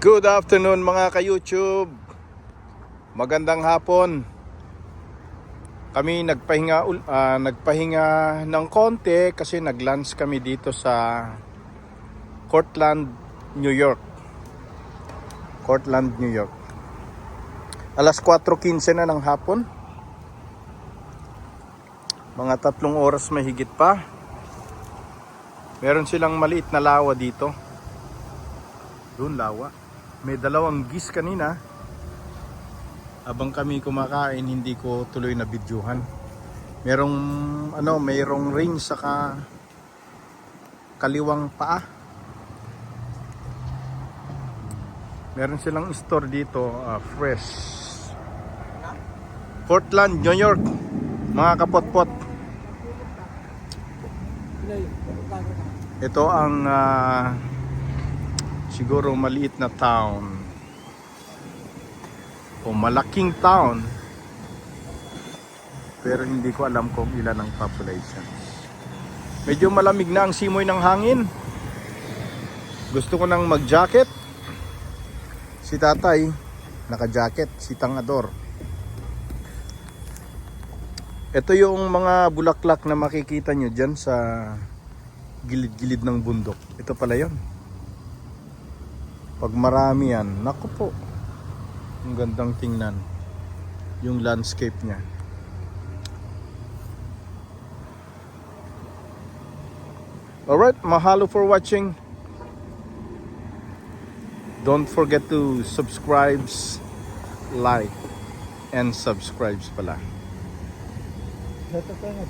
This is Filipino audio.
Good afternoon mga ka-YouTube. Magandang hapon. Kami nagpahinga ng konti kasi nag-lunch kami dito sa Cortland, New York. Cortland, New York. Alas 4:15 na ng hapon. Mga 3 oras mahigit pa. Meron silang maliit na lawa dito. Doon lawa. May 2 geese kanina. Habang kami kumakain, hindi ko tuloy na videohan. Mayroong ring saka kaliwang paa. Meron silang store dito, fresh. Portland, New York. Mga kapot-pot. Ito ang siguro maliit na town o malaking town, pero hindi ko alam kung ilan ang population. Medyo malamig na ang simoy ng hangin. Gusto ko nang mag-jacket. Si tatay naka-jacket, si Tangador. Ito yung mga bulaklak na makikita nyo dyan sa gilid-gilid ng bundok. Ito pala yon. Pag marami yan, naku po, ang gandang tingnan yung landscape niya. Alright, mahalo for watching. Don't forget to subscribe, like, and subscribe pala.